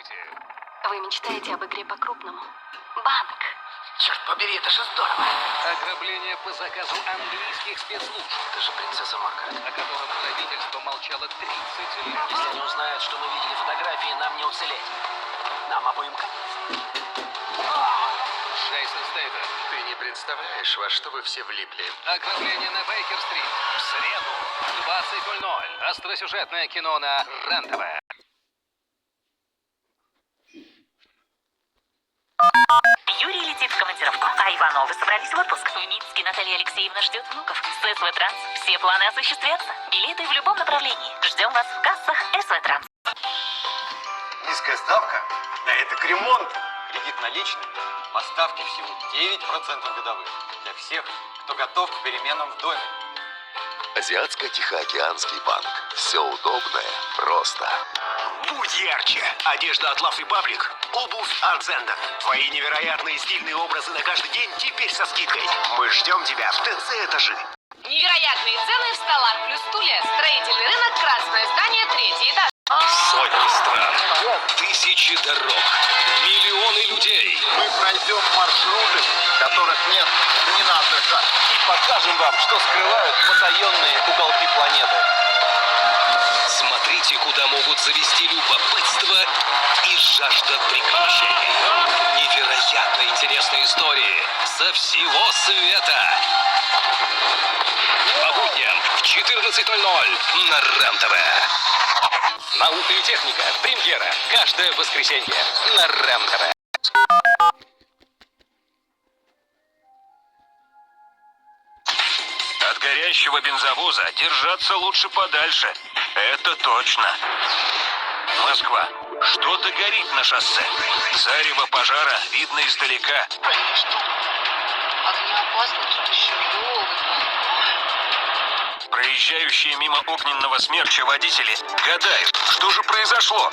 Вы мечтаете об игре по-крупному? Банк. Черт побери, это же здорово. Ограбление по заказу английских спецслужб, Это же принцесса Маргарет. о котором правительство молчало 30 лет. Если они узнают, что мы видели фотографии, нам не уцелеть. Нам обоим конец. Джейсон Стейтем. Ты не представляешь, во что вы все влипли. Ограбление на Бейкер-стрит. В среду в 20:00. Остросюжетное кино на РЕН-ТВ. Юрий летит в командировку, а Ивановы собрались в отпуск. В Минске Наталья Алексеевна ждет внуков. С СВ Транс все планы осуществятся. Билеты в любом направлении. Ждем вас в кассах СВ Транс. Низкая ставка? Да это к ремонту. Кредит наличный. По ставке всего 9% годовых. Для всех, кто готов к переменам в доме. Азиатско-Тихоокеанский банк. Все удобное просто. Будь ярче! Одежда от Love Republic. Обувь от Zenda. Твои невероятные стильные образы на каждый день теперь со скидкой. Мы ждем тебя в ТЦ этажи. Невероятные цены в столах плюс стулья. Строительный рынок, красное здание, 3-й этаж. Сотни стран, тысячи дорог, миллионы людей. Мы пройдем маршруты, которых нет ни на одной карте. И покажем вам, что скрывают потаенные уголки планеты. Смотрите, куда могут завести любопытство и жажда приключений. Невероятно интересные истории со всего света. По будням в 14:00 на РЕН-ТВ. Наука и техника. Премьера. Каждое воскресенье на РЕН-ТВ. От горящего бензовоза держаться лучше подальше. Это точно. Москва. Что-то горит на шоссе. Зарево пожара видно издалека. Огнеопасно тут еще Проезжающие мимо огненного смерча водители гадают, что же произошло.